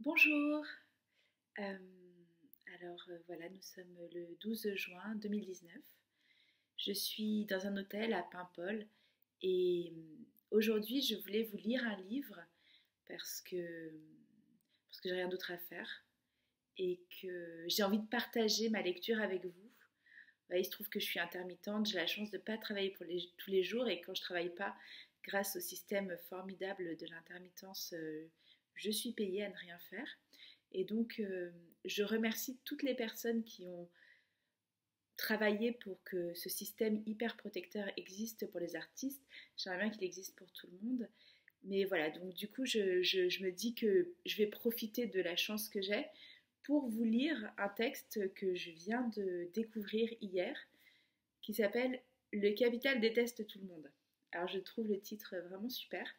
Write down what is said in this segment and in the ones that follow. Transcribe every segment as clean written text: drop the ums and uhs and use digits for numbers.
Bonjour. Euh, voilà, nous sommes le 12 juin 2019. Je suis dans un hôtel à Paimpol et aujourd'hui je voulais vous lire un livre parce que, parce que j'ai rien d'autre à faire et que j'ai envie de partager ma lecture avec vous. Il se trouve que je suis intermittente, j'ai la chance de ne pas travailler tous les jours et quand je ne travaille pas, grâce au système formidable de l'intermittence, je suis payée à ne rien faire. Et donc, je remercie toutes les personnes qui ont travaillé pour que ce système hyper protecteur existe pour les artistes. J'aimerais bien qu'il existe pour tout le monde. Mais voilà, donc du coup, je me dis que je vais profiter de la chance que j'ai pour vous lire un texte que je viens de découvrir hier, qui s'appelle Le capital déteste tout le monde. Alors je trouve le titre vraiment super.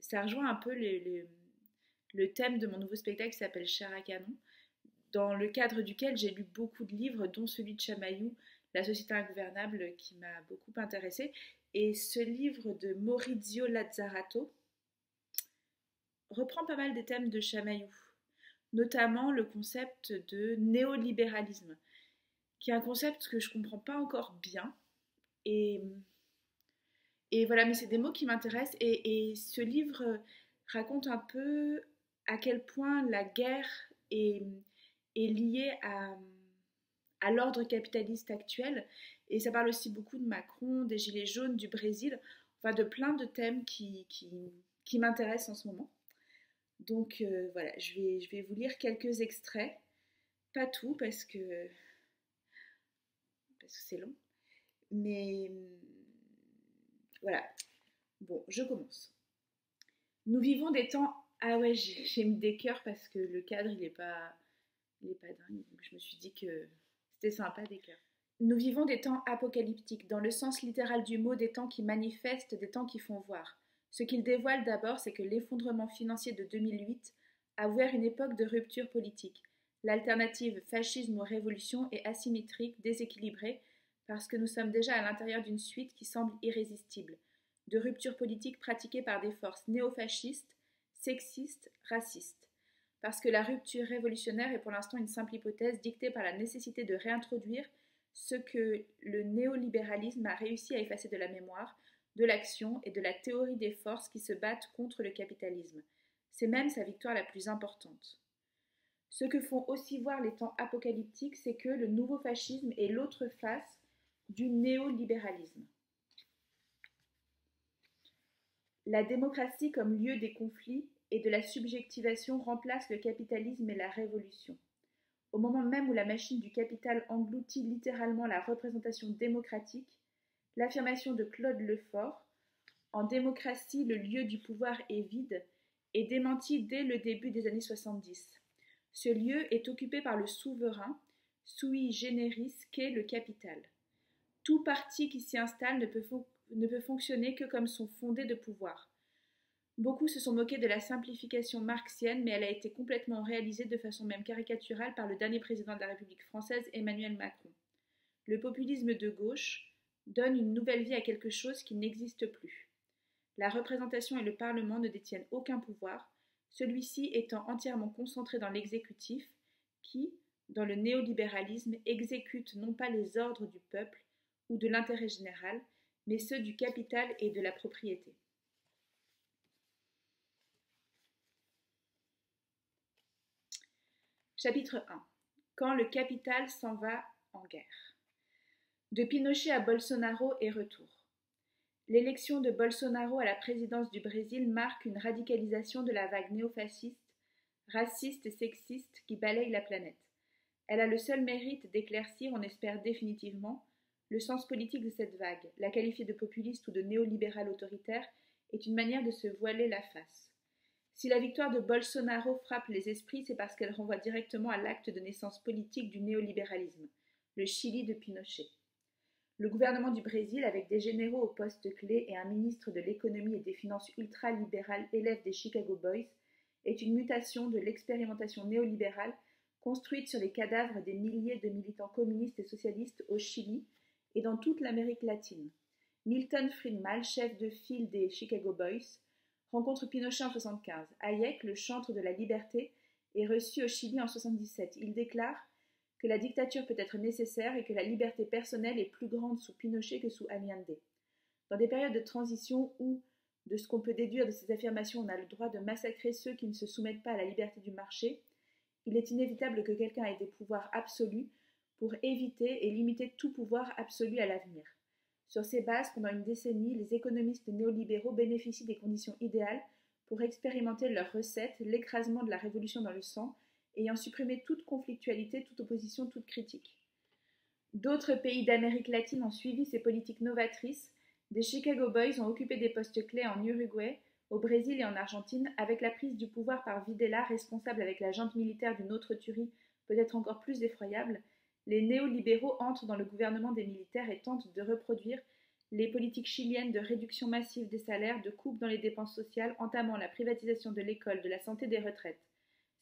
Ça rejoint un peu le thème de mon nouveau spectacle qui s'appelle Chair à canon, dans le cadre duquel j'ai lu beaucoup de livres, dont celui de Chamaillou, La société ingouvernable, qui m'a beaucoup intéressée. Et ce livre de Maurizio Lazzarato reprend pas mal des thèmes de Chamaillou, notamment le concept de néolibéralisme, qui est un concept que je ne comprends pas encore bien. Et, et voilà, mais c'est des mots qui m'intéressent. Et ce livre raconte un peu à quel point la guerre est liée à l'ordre capitaliste actuel. Et ça parle aussi beaucoup de Macron, des Gilets jaunes, du Brésil, enfin de plein de thèmes qui m'intéressent en ce moment. Donc voilà, je vais vous lire quelques extraits, pas tout parce que c'est long, mais voilà. Bon, je commence. Nous vivons des temps... Ah ouais, j'ai mis des cœurs parce que le cadre, il est pas dingue. Donc je me suis dit que c'était sympa des cœurs. Nous vivons des temps apocalyptiques, dans le sens littéral du mot, des temps qui manifestent, des temps qui font voir. Ce qu'ils dévoilent d'abord, c'est que l'effondrement financier de 2008 a ouvert une époque de rupture politique. L'alternative fascisme ou révolution est asymétrique, déséquilibrée, parce que nous sommes déjà à l'intérieur d'une suite qui semble irrésistible, de rupture politique pratiquée par des forces néofascistes, sexistes, racistes. Parce que la rupture révolutionnaire est pour l'instant une simple hypothèse dictée par la nécessité de réintroduire ce que le néolibéralisme a réussi à effacer de la mémoire, de l'action et de la théorie des forces qui se battent contre le capitalisme. C'est même sa victoire la plus importante. Ce que font aussi voir les temps apocalyptiques, c'est que le nouveau fascisme est l'autre face du néolibéralisme. La démocratie comme lieu des conflits et de la subjectivation remplace le capitalisme et la révolution. Au moment même où la machine du capital engloutit littéralement la représentation démocratique, l'affirmation de Claude Lefort « En démocratie, le lieu du pouvoir est vide » est démentie dès le début des années 70. Ce lieu est occupé par le souverain, sui generis qu'est le capital. Tout parti qui s'y installe ne peut fonctionner que comme son fondé de pouvoir. Beaucoup se sont moqués de la simplification marxienne, mais elle a été complètement réalisée de façon même caricaturale par le dernier président de la République française, Emmanuel Macron. Le populisme de gauche donne une nouvelle vie à quelque chose qui n'existe plus. La représentation et le Parlement ne détiennent aucun pouvoir, celui-ci étant entièrement concentré dans l'exécutif, qui, dans le néolibéralisme, exécute non pas les ordres du peuple ou de l'intérêt général, mais ceux du capital et de la propriété. Chapitre 1. Quand le capital s'en va en guerre. De Pinochet à Bolsonaro et retour. L'élection de Bolsonaro à la présidence du Brésil marque une radicalisation de la vague néofasciste, raciste et sexiste qui balaye la planète. Elle a le seul mérite d'éclaircir, on espère définitivement, le sens politique de cette vague. La qualifier de populiste ou de néolibérale autoritaire est une manière de se voiler la face. Si la victoire de Bolsonaro frappe les esprits, c'est parce qu'elle renvoie directement à l'acte de naissance politique du néolibéralisme, le Chili de Pinochet. Le gouvernement du Brésil, avec des généraux aux postes clés et un ministre de l'économie et des finances ultra-libéral élève des Chicago Boys, est une mutation de l'expérimentation néolibérale construite sur les cadavres des milliers de militants communistes et socialistes au Chili et dans toute l'Amérique latine. Milton Friedman, chef de file des Chicago Boys, Rencontre Pinochet en 1975. Hayek, le chantre de la liberté, est reçu au Chili en 1977. Il déclare que la dictature peut être nécessaire et que la liberté personnelle est plus grande sous Pinochet que sous Allende. Dans des périodes de transition où, de ce qu'on peut déduire de ces affirmations, on a le droit de massacrer ceux qui ne se soumettent pas à la liberté du marché, il est inévitable que quelqu'un ait des pouvoirs absolus pour éviter et limiter tout pouvoir absolu à l'avenir. Sur ces bases, pendant une décennie, les économistes néolibéraux bénéficient des conditions idéales pour expérimenter leurs recettes, l'écrasement de la révolution dans le sang, ayant supprimé toute conflictualité, toute opposition, toute critique. D'autres pays d'Amérique latine ont suivi ces politiques novatrices. Des Chicago Boys ont occupé des postes clés en Uruguay, au Brésil et en Argentine, avec la prise du pouvoir par Videla, responsable avec la junte militaire d'une autre tuerie peut-être encore plus effroyable. Les néolibéraux entrent dans le gouvernement des militaires et tentent de reproduire les politiques chiliennes de réduction massive des salaires, de coupe dans les dépenses sociales, entamant la privatisation de l'école, de la santé, des retraites.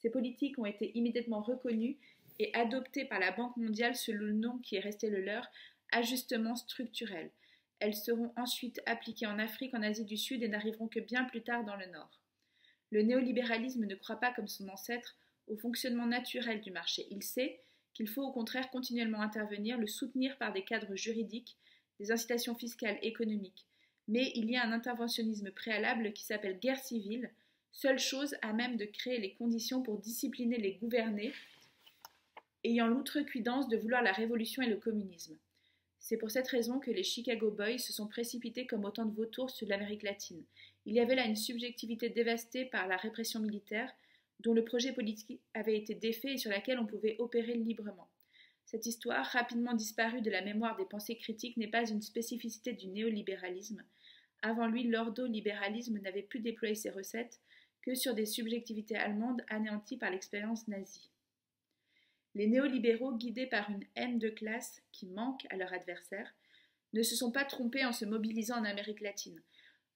Ces politiques ont été immédiatement reconnues et adoptées par la Banque mondiale sous le nom qui est resté le leur, ajustement structurel. Elles seront ensuite appliquées en Afrique, en Asie du Sud et n'arriveront que bien plus tard dans le Nord. Le néolibéralisme ne croit pas, comme son ancêtre, au fonctionnement naturel du marché. Il sait qu'il faut au contraire continuellement intervenir, le soutenir par des cadres juridiques, des incitations fiscales, économiques. Mais il y a un interventionnisme préalable qui s'appelle guerre civile, seule chose à même de créer les conditions pour discipliner les gouvernés, ayant l'outrecuidance de vouloir la révolution et le communisme. C'est pour cette raison que les Chicago Boys se sont précipités comme autant de vautours sur l'Amérique latine. Il y avait là une subjectivité dévastée par la répression militaire, dont le projet politique avait été défait et sur laquelle on pouvait opérer librement. Cette histoire, rapidement disparue de la mémoire des pensées critiques, n'est pas une spécificité du néolibéralisme. Avant lui, l'ordolibéralisme n'avait pu déployer ses recettes que sur des subjectivités allemandes anéanties par l'expérience nazie. Les néolibéraux, guidés par une haine de classe qui manque à leur adversaire, ne se sont pas trompés en se mobilisant en Amérique latine.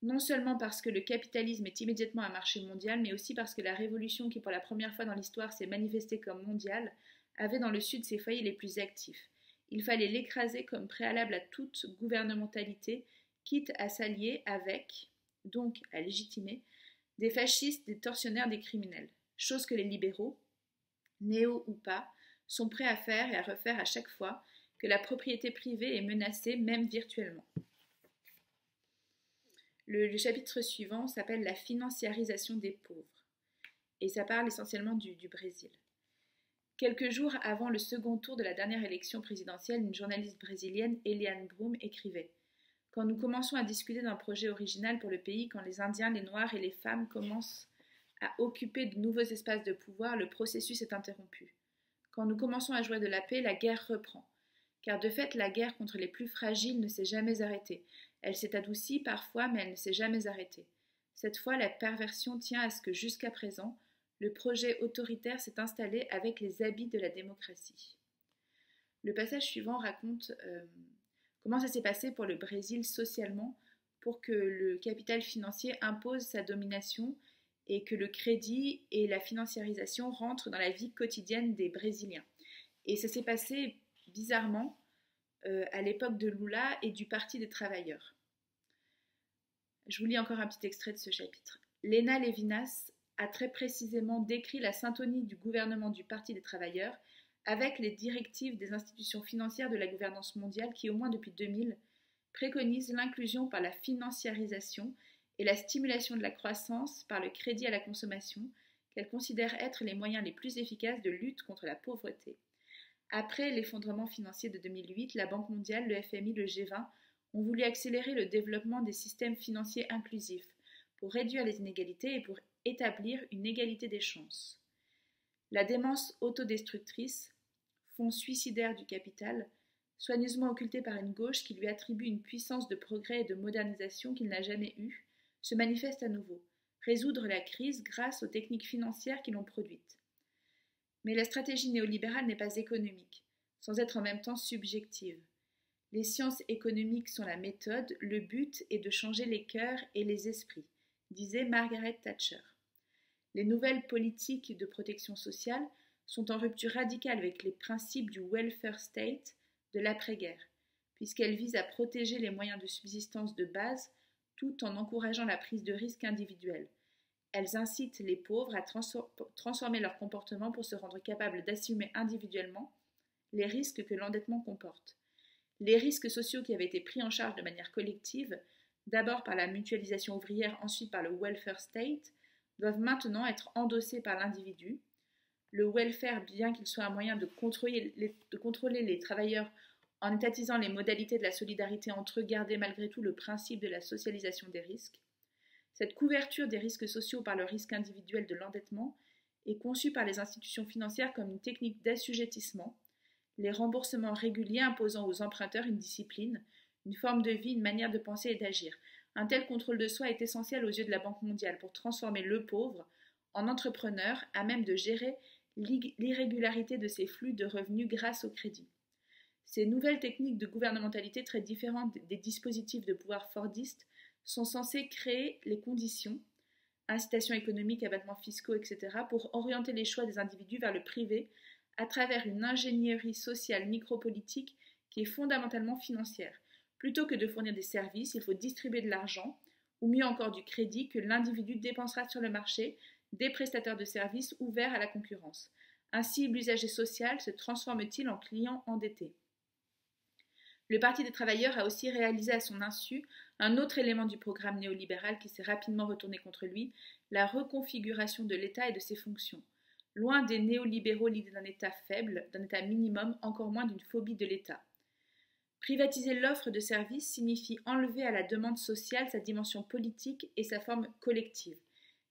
Non seulement parce que le capitalisme est immédiatement un marché mondial, mais aussi parce que la révolution qui pour la première fois dans l'histoire s'est manifestée comme mondiale avait dans le Sud ses foyers les plus actifs. Il fallait l'écraser comme préalable à toute gouvernementalité, quitte à s'allier avec, donc à légitimer, des fascistes, des tortionnaires, des criminels. Chose que les libéraux, néo ou pas, sont prêts à faire et à refaire à chaque fois que la propriété privée est menacée, même virtuellement. Le chapitre suivant s'appelle la financiarisation des pauvres et ça parle essentiellement du Brésil. Quelques jours avant le second tour de la dernière élection présidentielle, une journaliste brésilienne, Eliane Brum, écrivait « Quand nous commençons à discuter d'un projet original pour le pays, quand les Indiens, les Noirs et les femmes commencent à occuper de nouveaux espaces de pouvoir, le processus est interrompu. Quand nous commençons à jouer de la paix, la guerre reprend. Car de fait, la guerre contre les plus fragiles ne s'est jamais arrêtée. Elle s'est adoucie parfois, mais elle ne s'est jamais arrêtée. Cette fois, la perversion tient à ce que jusqu'à présent, le projet autoritaire s'est installé avec les habits de la démocratie. » Le passage suivant raconte comment ça s'est passé pour le Brésil socialement pour que le capital financier impose sa domination et que le crédit et la financiarisation rentrent dans la vie quotidienne des Brésiliens. Et ça s'est passé bizarrement à l'époque de Lula et du Parti des travailleurs. Je vous lis encore un petit extrait de ce chapitre. Lena Levinas a très précisément décrit la syntonie du gouvernement du Parti des travailleurs avec les directives des institutions financières de la gouvernance mondiale qui, au moins depuis 2000, préconisent l'inclusion par la financiarisation et la stimulation de la croissance par le crédit à la consommation, qu'elle considère être les moyens les plus efficaces de lutte contre la pauvreté. Après l'effondrement financier de 2008, la Banque mondiale, le FMI, le G20 ont voulu accélérer le développement des systèmes financiers inclusifs pour réduire les inégalités et pour établir une égalité des chances. La démence autodestructrice, fond suicidaire du capital, soigneusement occulté par une gauche qui lui attribue une puissance de progrès et de modernisation qu'il n'a jamais eue, se manifeste à nouveau, résoudre la crise grâce aux techniques financières qui l'ont produite. Mais la stratégie néolibérale n'est pas économique, sans être en même temps subjective. Les sciences économiques sont la méthode, le but est de changer les cœurs et les esprits, disait Margaret Thatcher. Les nouvelles politiques de protection sociale sont en rupture radicale avec les principes du welfare state de l'après-guerre, puisqu'elles visent à protéger les moyens de subsistance de base tout en encourageant la prise de risques individuels. Elles incitent les pauvres à transformer leur comportement pour se rendre capables d'assumer individuellement les risques que l'endettement comporte. Les risques sociaux qui avaient été pris en charge de manière collective, d'abord par la mutualisation ouvrière, ensuite par le welfare state, doivent maintenant être endossés par l'individu. Le welfare, bien qu'il soit un moyen de contrôler les travailleurs en étatisant les modalités de la solidarité entre eux, gardait malgré tout le principe de la socialisation des risques. Cette couverture des risques sociaux par le risque individuel de l'endettement est conçue par les institutions financières comme une technique d'assujettissement, les remboursements réguliers imposant aux emprunteurs une discipline, une forme de vie, une manière de penser et d'agir. Un tel contrôle de soi est essentiel aux yeux de la Banque mondiale pour transformer le pauvre en entrepreneur à même de gérer l'irrégularité de ses flux de revenus grâce au crédit. Ces nouvelles techniques de gouvernementalité très différentes des dispositifs de pouvoir fordistes sont censées créer les conditions, incitations économiques, abattements fiscaux, etc., pour orienter les choix des individus vers le privé à travers une ingénierie sociale micropolitique qui est fondamentalement financière. Plutôt que de fournir des services, il faut distribuer de l'argent, ou mieux encore du crédit, que l'individu dépensera sur le marché des prestataires de services ouverts à la concurrence. Ainsi, l'usager social se transforme-t-il en client endetté. Le Parti des travailleurs a aussi réalisé à son insu un autre élément du programme néolibéral qui s'est rapidement retourné contre lui, la reconfiguration de l'État et de ses fonctions. Loin des néolibéraux l'idée d'un État faible, d'un État minimum, encore moins d'une phobie de l'État. Privatiser l'offre de services signifie enlever à la demande sociale sa dimension politique et sa forme collective.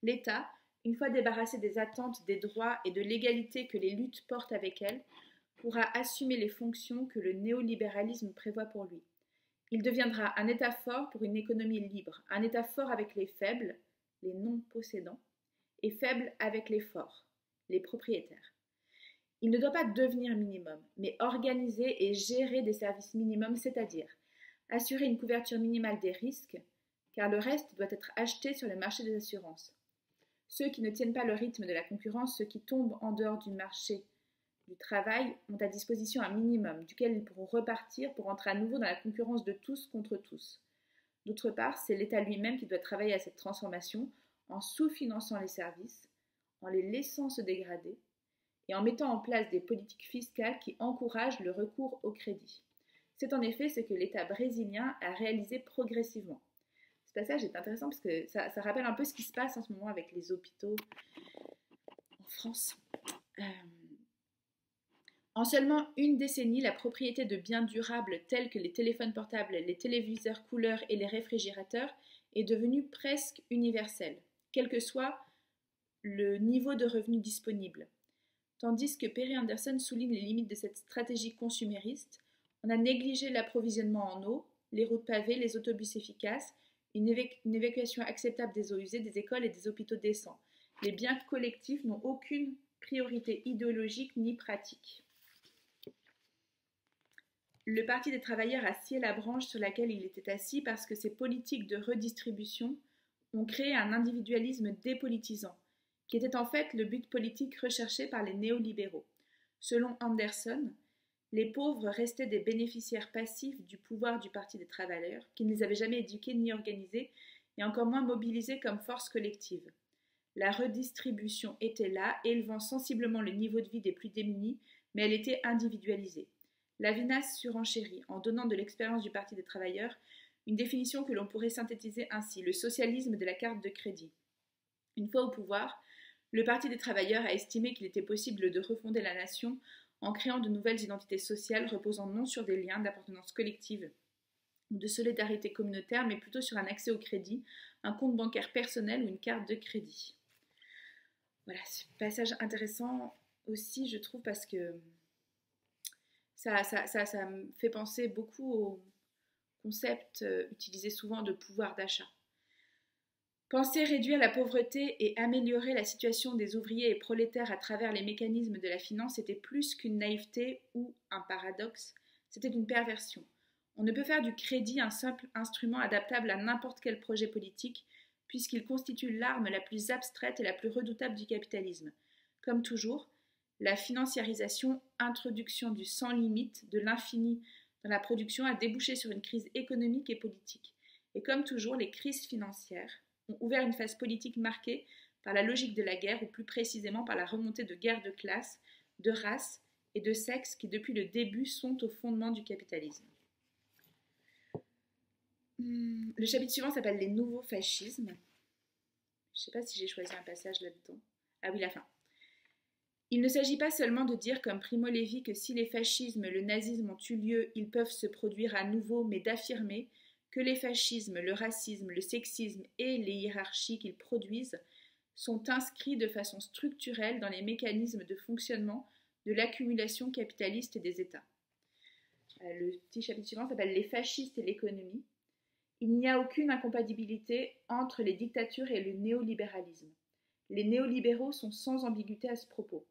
L'État, une fois débarrassé des attentes, des droits et de l'égalité que les luttes portent avec elles, pourra assumer les fonctions que le néolibéralisme prévoit pour lui. Il deviendra un État fort pour une économie libre, un État fort avec les faibles, les non-possédants, et faible avec les forts, les propriétaires. Il ne doit pas devenir minimum, mais organiser et gérer des services minimums, c'est-à-dire assurer une couverture minimale des risques, car le reste doit être acheté sur le marché des assurances. Ceux qui ne tiennent pas le rythme de la concurrence, ceux qui tombent en dehors du marché du travail, ont à disposition un minimum, duquel ils pourront repartir pour entrer à nouveau dans la concurrence de tous contre tous. D'autre part, c'est l'État lui-même qui doit travailler à cette transformation en sous-finançant les services, en les laissant se dégrader, et en mettant en place des politiques fiscales qui encouragent le recours au crédit. C'est en effet ce que l'État brésilien a réalisé progressivement. Ce passage est intéressant parce que ça rappelle un peu ce qui se passe en ce moment avec les hôpitaux en France. En seulement une décennie, la propriété de biens durables tels que les téléphones portables, les téléviseurs couleurs et les réfrigérateurs est devenue presque universelle, quel que soit le niveau de revenu disponible. Tandis que Perry Anderson souligne les limites de cette stratégie consumériste, on a négligé l'approvisionnement en eau, les routes pavées, les autobus efficaces, une évacuation acceptable des eaux usées, des écoles et des hôpitaux décents. Les biens collectifs n'ont aucune priorité idéologique ni pratique. Le Parti des travailleurs a scié la branche sur laquelle il était assis parce que ses politiques de redistribution ont créé un individualisme dépolitisant, qui était en fait le but politique recherché par les néolibéraux. Selon Anderson, les pauvres restaient des bénéficiaires passifs du pouvoir du Parti des travailleurs, qui ne les avait jamais éduqués ni organisés, et encore moins mobilisés comme force collective. La redistribution était là, élevant sensiblement le niveau de vie des plus démunis, mais elle était individualisée. Lavinas surenchérit, en donnant de l'expérience du Parti des travailleurs, une définition que l'on pourrait synthétiser ainsi, le socialisme de la carte de crédit. Une fois au pouvoir, le Parti des travailleurs a estimé qu'il était possible de refonder la nation en créant de nouvelles identités sociales reposant non sur des liens d'appartenance collective ou de solidarité communautaire, mais plutôt sur un accès au crédit, un compte bancaire personnel ou une carte de crédit. Voilà, c'est un passage intéressant aussi, je trouve, parce que ça me fait penser beaucoup au concept utilisé souvent de pouvoir d'achat. Penser réduire la pauvreté et améliorer la situation des ouvriers et prolétaires à travers les mécanismes de la finance était plus qu'une naïveté ou un paradoxe, c'était une perversion. On ne peut faire du crédit un simple instrument adaptable à n'importe quel projet politique, puisqu'il constitue l'arme la plus abstraite et la plus redoutable du capitalisme. Comme toujours, la financiarisation, introduction du sans limite, de l'infini dans la production, a débouché sur une crise économique et politique. Et comme toujours, les crises financières ont ouvert une phase politique marquée par la logique de la guerre, ou plus précisément par la remontée de guerres de classe, de race et de sexe qui depuis le début sont au fondement du capitalisme. Le chapitre suivant s'appelle les nouveaux fascismes. Je ne sais pas si j'ai choisi un passage là-dedans. Ah oui, la fin. Il ne s'agit pas seulement de dire comme Primo Levi que si les fascismes et le nazisme ont eu lieu, ils peuvent se produire à nouveau, mais d'affirmer que les fascismes, le racisme, le sexisme et les hiérarchies qu'ils produisent sont inscrits de façon structurelle dans les mécanismes de fonctionnement de l'accumulation capitaliste des États. Le petit chapitre suivant s'appelle les fascistes et l'économie. Il n'y a aucune incompatibilité entre les dictatures et le néolibéralisme. Les néolibéraux sont sans ambiguïté à ce propos.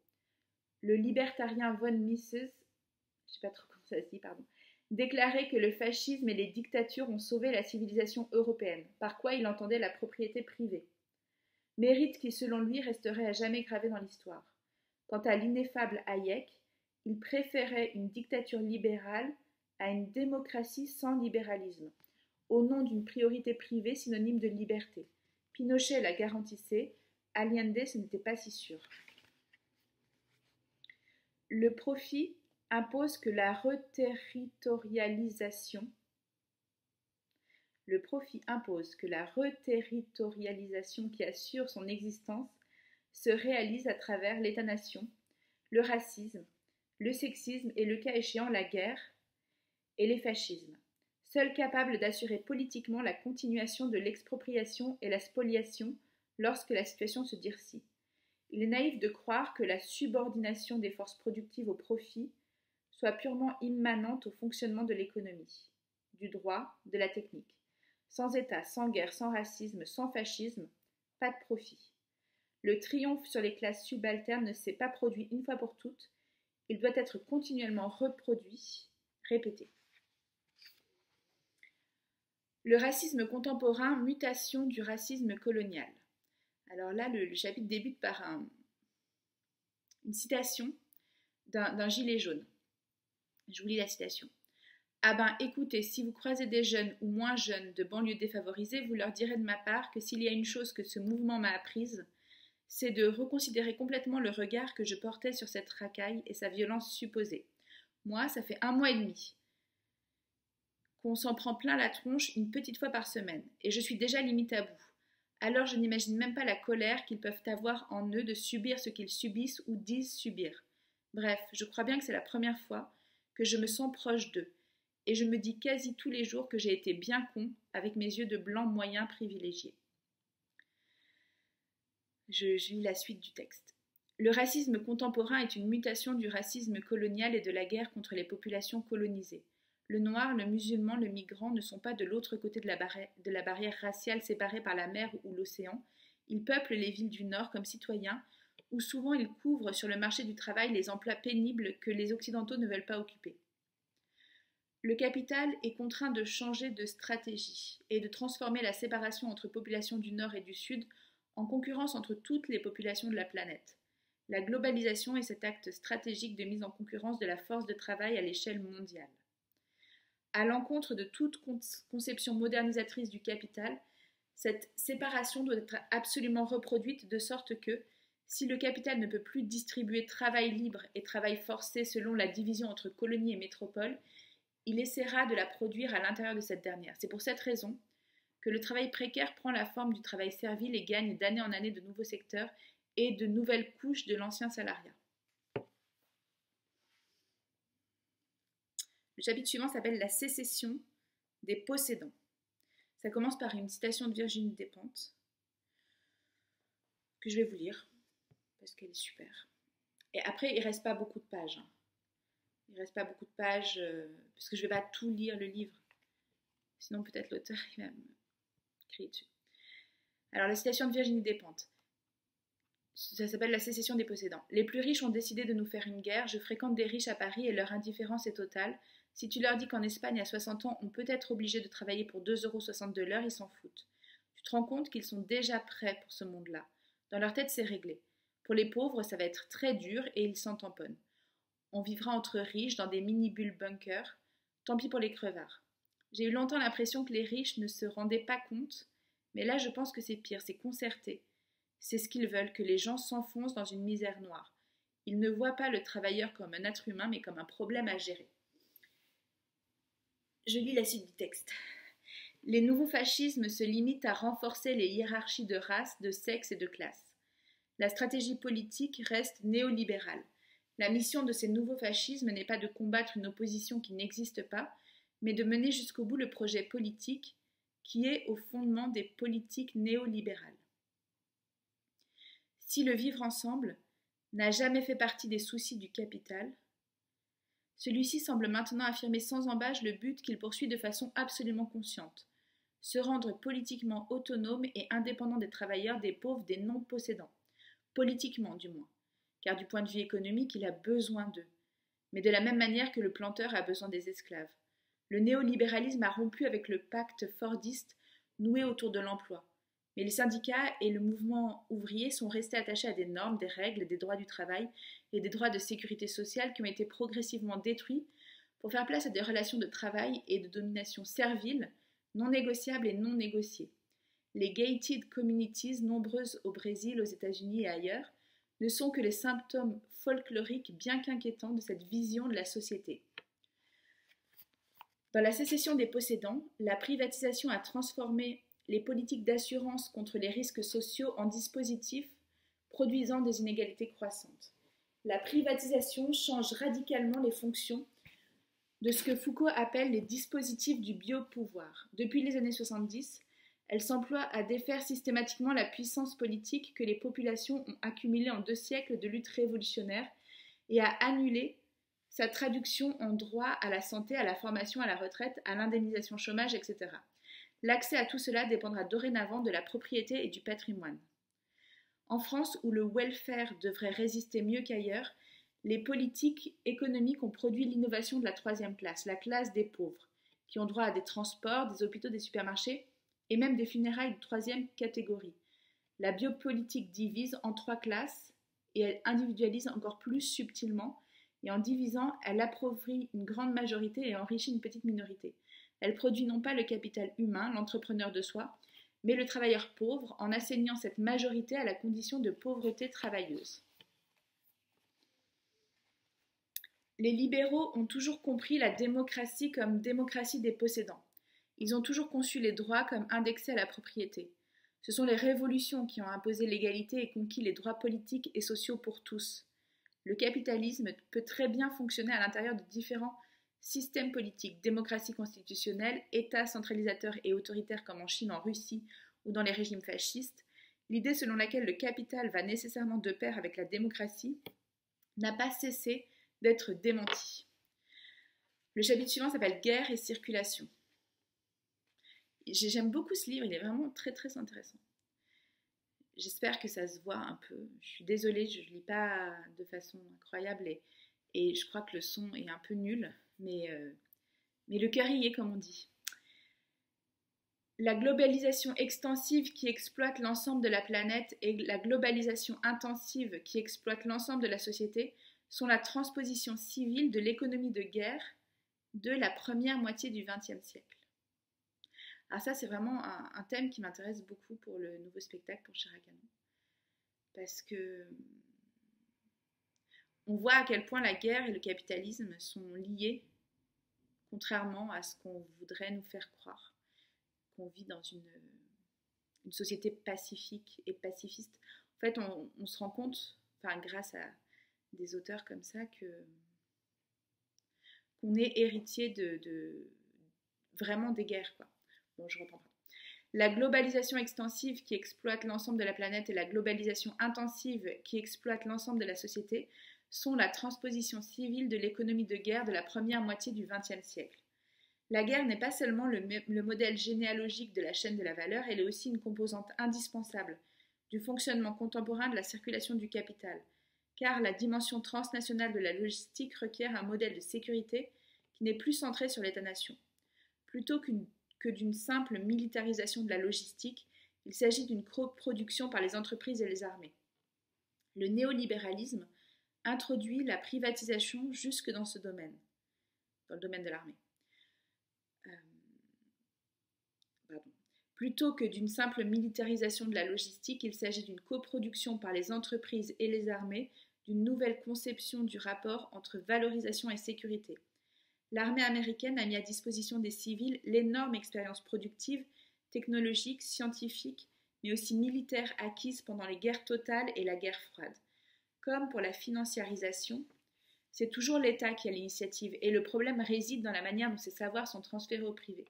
Le libertarien von Mises, je ne sais pas trop comment ça se dit, déclarait que le fascisme et les dictatures ont sauvé la civilisation européenne, par quoi il entendait la propriété privée. Mérite qui, selon lui, resterait à jamais gravé dans l'histoire. Quant à l'ineffable Hayek, il préférait une dictature libérale à une démocratie sans libéralisme, au nom d'une priorité privée synonyme de liberté. Pinochet la garantissait, Allende ce n'était pas si sûr. Le profit impose que la reterritorialisation qui assure son existence se réalise à travers l'État-nation, le racisme, le sexisme et le cas échéant la guerre et les fascismes, seuls capables d'assurer politiquement la continuation de l'expropriation et la spoliation lorsque la situation se durcit. Il est naïf de croire que la subordination des forces productives au profit soit purement immanente au fonctionnement de l'économie, du droit, de la technique. Sans État, sans guerre, sans racisme, sans fascisme, pas de profit. Le triomphe sur les classes subalternes ne s'est pas produit une fois pour toutes, il doit être continuellement reproduit, répété. Le racisme contemporain, mutation du racisme colonial. Alors là, le chapitre débute par une citation d'un gilet jaune. Je vous lis la citation. « Ah ben, écoutez, si vous croisez des jeunes ou moins jeunes de banlieues défavorisées, vous leur direz de ma part que s'il y a une chose que ce mouvement m'a apprise, c'est de reconsidérer complètement le regard que je portais sur cette racaille et sa violence supposée. Moi, ça fait 1 mois et demi qu'on s'en prend plein la tronche une petite fois par semaine, et je suis déjà limite à bout. Alors je n'imagine même pas la colère qu'ils peuvent avoir en eux de subir ce qu'ils subissent ou disent subir. Bref, je crois bien que c'est la première fois que je me sens proche d'eux, et je me dis quasi tous les jours que j'ai été bien con avec mes yeux de blanc moyen privilégié. » Je lis la suite du texte. Le racisme contemporain est une mutation du racisme colonial et de la guerre contre les populations colonisées. Le noir, le musulman, le migrant ne sont pas de l'autre côté de la barrière raciale séparée par la mer ou l'océan. Ils peuplent les villes du Nord comme citoyens, où souvent ils couvrent sur le marché du travail les emplois pénibles que les Occidentaux ne veulent pas occuper. Le capital est contraint de changer de stratégie et de transformer la séparation entre populations du Nord et du Sud en concurrence entre toutes les populations de la planète. La globalisation est cet acte stratégique de mise en concurrence de la force de travail à l'échelle mondiale. À l'encontre de toute conception modernisatrice du capital, cette séparation doit être absolument reproduite de sorte que, si le capital ne peut plus distribuer travail libre et travail forcé selon la division entre colonies et métropoles, il essaiera de la produire à l'intérieur de cette dernière. C'est pour cette raison que le travail précaire prend la forme du travail servile et gagne d'année en année de nouveaux secteurs et de nouvelles couches de l'ancien salariat. Le chapitre suivant s'appelle « La sécession des possédants ». Ça commence par une citation de Virginie Despentes, que je vais vous lire, parce qu'elle est super. Et après, il ne reste pas beaucoup de pages. Il ne reste pas beaucoup de pages, parce que je ne vais pas tout lire le livre. Sinon, peut-être l'auteur il va me crier dessus. Alors, la citation de Virginie Despentes. Ça s'appelle « La sécession des possédants ». Les plus riches ont décidé de nous faire une guerre. Je fréquente des riches à Paris et leur indifférence est totale. Si tu leur dis qu'en Espagne, à 60 ans, on peut être obligé de travailler pour 2,60 € de l'heure, ils s'en foutent. Tu te rends compte qu'ils sont déjà prêts pour ce monde-là. Dans leur tête, c'est réglé. Pour les pauvres, ça va être très dur et ils s'en tamponnent. On vivra entre riches dans des mini-bulles bunkers. Tant pis pour les crevards. J'ai eu longtemps l'impression que les riches ne se rendaient pas compte, mais là je pense que c'est pire, c'est concerté. C'est ce qu'ils veulent, que les gens s'enfoncent dans une misère noire. Ils ne voient pas le travailleur comme un être humain, mais comme un problème à gérer. Je lis la suite du texte. Les nouveaux fascismes se limitent à renforcer les hiérarchies de race, de sexe et de classe. La stratégie politique reste néolibérale. La mission de ces nouveaux fascismes n'est pas de combattre une opposition qui n'existe pas, mais de mener jusqu'au bout le projet politique qui est au fondement des politiques néolibérales. Si le vivre ensemble n'a jamais fait partie des soucis du capital, celui-ci semble maintenant affirmer sans embâche le but qu'il poursuit de façon absolument consciente, se rendre politiquement autonome et indépendant des travailleurs, des pauvres, des non-possédants, politiquement du moins, car du point de vue économique, il a besoin d'eux, mais de la même manière que le planteur a besoin des esclaves. Le néolibéralisme a rompu avec le pacte fordiste noué autour de l'emploi, mais les syndicats et le mouvement ouvrier sont restés attachés à des normes, des règles, des droits du travail et des droits de sécurité sociale qui ont été progressivement détruits pour faire place à des relations de travail et de domination servile, non négociables et non négociées. Les gated communities, nombreuses au Brésil, aux États-Unis et ailleurs, ne sont que les symptômes folkloriques bien qu'inquiétants de cette vision de la société. Dans la sécession des possédants, la privatisation a transformé les politiques d'assurance contre les risques sociaux en dispositifs produisant des inégalités croissantes. La privatisation change radicalement les fonctions de ce que Foucault appelle les dispositifs du biopouvoir. Depuis les années 70, elle s'emploie à défaire systématiquement la puissance politique que les populations ont accumulée en 2 siècles de lutte révolutionnaire et à annuler sa traduction en droit à la santé, à la formation, à la retraite, à l'indemnisation chômage, etc. L'accès à tout cela dépendra dorénavant de la propriété et du patrimoine. En France, où le welfare devrait résister mieux qu'ailleurs, les politiques économiques ont produit l'innovation de la 3e classe, la classe des pauvres, qui ont droit à des transports, des hôpitaux, des supermarchés et même des funérailles de 3e catégorie. La biopolitique divise en 3 classes et elle individualise encore plus subtilement, et en divisant, elle appauvrit une grande majorité et enrichit une petite minorité. Elle produit non pas le capital humain, l'entrepreneur de soi, mais le travailleur pauvre en assignant cette majorité à la condition de pauvreté travailleuse. Les libéraux ont toujours compris la démocratie comme démocratie des possédants. Ils ont toujours conçu les droits comme indexés à la propriété. Ce sont les révolutions qui ont imposé l'égalité et conquis les droits politiques et sociaux pour tous. Le capitalisme peut très bien fonctionner à l'intérieur de différents systèmes politiques, démocratie constitutionnelle, États centralisateurs et autoritaires comme en Chine, en Russie ou dans les régimes fascistes. L'idée selon laquelle le capital va nécessairement de pair avec la démocratie n'a pas cessé d'être démentie. Le chapitre suivant s'appelle Guerre et circulation. J'aime beaucoup ce livre, il est vraiment très très intéressant. J'espère que ça se voit un peu. Je suis désolée, je ne lis pas de façon incroyable et je crois que le son est un peu nul, mais le cœur y est, comme on dit. La globalisation extensive qui exploite l'ensemble de la planète et la globalisation intensive qui exploite l'ensemble de la société sont la transposition civile de l'économie de guerre de la première moitié du XXe siècle. Alors ça, c'est vraiment un thème qui m'intéresse beaucoup pour le nouveau spectacle pour Chiracano. Parce que on voit à quel point la guerre et le capitalisme sont liés, contrairement à ce qu'on voudrait nous faire croire, qu'on vit dans une société pacifique et pacifiste. En fait, on se rend compte, enfin, grâce à des auteurs comme ça, qu'on est héritier de vraiment des guerres, quoi. Bon, je reprends pas. La globalisation extensive qui exploite l'ensemble de la planète et la globalisation intensive qui exploite l'ensemble de la société sont la transposition civile de l'économie de guerre de la première moitié du XXe siècle. La guerre n'est pas seulement le modèle généalogique de la chaîne de la valeur, elle est aussi une composante indispensable du fonctionnement contemporain de la circulation du capital, car la dimension transnationale de la logistique requiert un modèle de sécurité qui n'est plus centré sur l'État-nation. Plutôt que d'une simple militarisation de la logistique, il s'agit d'une coproduction par les entreprises et les armées. Le néolibéralisme introduit la privatisation jusque dans ce domaine, dans le domaine de l'armée. Plutôt que d'une simple militarisation de la logistique, il s'agit d'une coproduction par les entreprises et les armées d'une nouvelle conception du rapport entre valorisation et sécurité. L'armée américaine a mis à disposition des civils l'énorme expérience productive, technologique, scientifique, mais aussi militaire acquise pendant les guerres totales et la guerre froide. Comme pour la financiarisation, c'est toujours l'État qui a l'initiative et le problème réside dans la manière dont ces savoirs sont transférés au privé.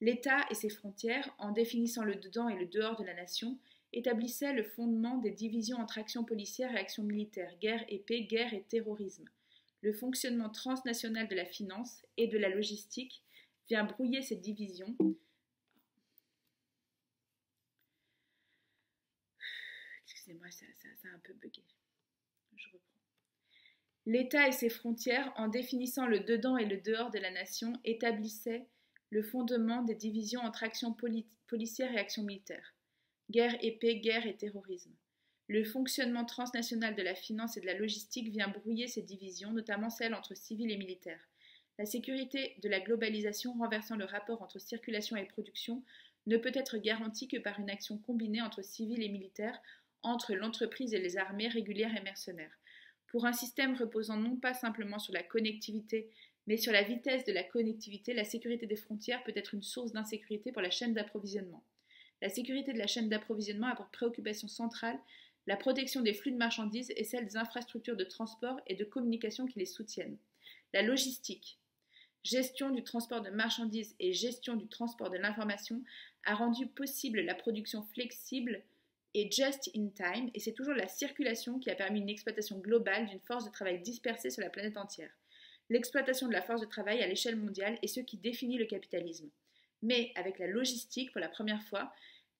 L'État et ses frontières, en définissant le dedans et le dehors de la nation, établissaient le fondement des divisions entre actions policières et actions militaires, guerre et paix, guerre et terrorisme. Le fonctionnement transnational de la finance et de la logistique vient brouiller cette division. Excusez-moi, ça a un peu bugué. Je reprends. L'État et ses frontières, en définissant le dedans et le dehors de la nation, établissaient le fondement des divisions entre actions policières et actions militaires. Guerre et paix, guerre et terrorisme. Le fonctionnement transnational de la finance et de la logistique vient brouiller ces divisions, notamment celles entre civils et militaires. La sécurité de la globalisation renversant le rapport entre circulation et production ne peut être garantie que par une action combinée entre civils et militaires, entre l'entreprise et les armées régulières et mercenaires. Pour un système reposant non pas simplement sur la connectivité, mais sur la vitesse de la connectivité, la sécurité des frontières peut être une source d'insécurité pour la chaîne d'approvisionnement. La sécurité de la chaîne d'approvisionnement a pour préoccupation centrale la protection des flux de marchandises et celle des infrastructures de transport et de communication qui les soutiennent. La logistique, gestion du transport de marchandises et gestion du transport de l'information, a rendu possible la production flexible et just in time, et c'est toujours la circulation qui a permis une exploitation globale d'une force de travail dispersée sur la planète entière. L'exploitation de la force de travail à l'échelle mondiale est ce qui définit le capitalisme. Mais avec la logistique, pour la première fois,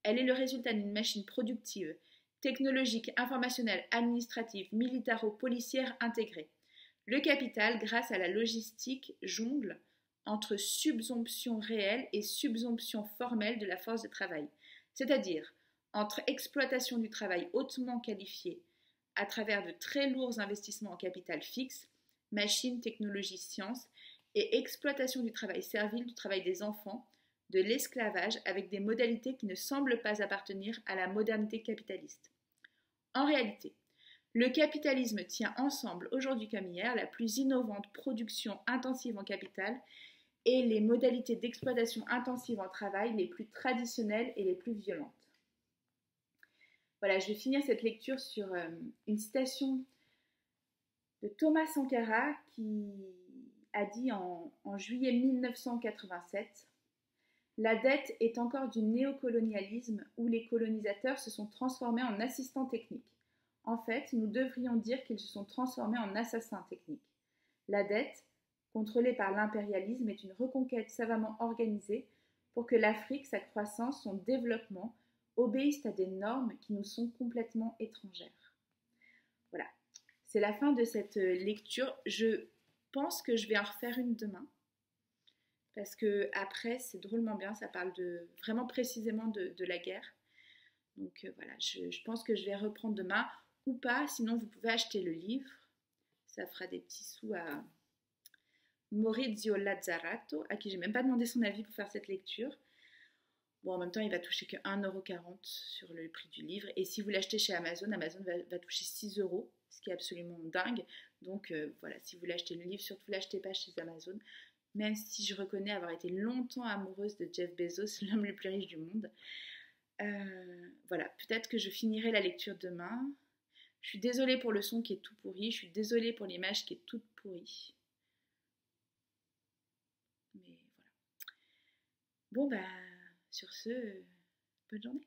elle est le résultat d'une machine productive, technologique, informationnelle, administrative, militaro-policière intégrée. Le capital, grâce à la logistique, jongle entre subsomption réelle et subsomption formelle de la force de travail, c'est-à-dire entre exploitation du travail hautement qualifié à travers de très lourds investissements en capital fixe, machines, technologies, sciences, et exploitation du travail servile, du travail des enfants, de l'esclavage avec des modalités qui ne semblent pas appartenir à la modernité capitaliste. En réalité, le capitalisme tient ensemble, aujourd'hui comme hier, la plus innovante production intensive en capital et les modalités d'exploitation intensive en travail les plus traditionnelles et les plus violentes. Voilà, je vais finir cette lecture sur une citation de Thomas Sankara qui a dit en juillet 1987 « La dette est encore du néocolonialisme où les colonisateurs se sont transformés en assistants techniques. En fait, nous devrions dire qu'ils se sont transformés en assassins techniques. La dette, contrôlée par l'impérialisme, est une reconquête savamment organisée pour que l'Afrique, sa croissance, son développement obéissent à des normes qui nous sont complètement étrangères. » Voilà, c'est la fin de cette lecture. Je pense que je vais en refaire une demain. Parce que après, c'est drôlement bien, ça parle vraiment précisément de la guerre. Donc voilà, je pense que je vais reprendre demain ou pas, sinon vous pouvez acheter le livre. Ça fera des petits sous à Maurizio Lazzarato, à qui j'ai même pas demandé son avis pour faire cette lecture. Bon, en même temps, il va toucher que 1,40 € sur le prix du livre. Et si vous l'achetez chez Amazon, Amazon va toucher 6 €, ce qui est absolument dingue. Donc voilà, si vous l'achetez le livre, surtout l'achetez pas chez Amazon. Même si je reconnais avoir été longtemps amoureuse de Jeff Bezos, l'homme le plus riche du monde. Voilà, peut-être que je finirai la lecture demain. Je suis désolée pour le son qui est tout pourri, je suis désolée pour l'image qui est toute pourrie. Mais voilà. Bon, bah, sur ce, bonne journée.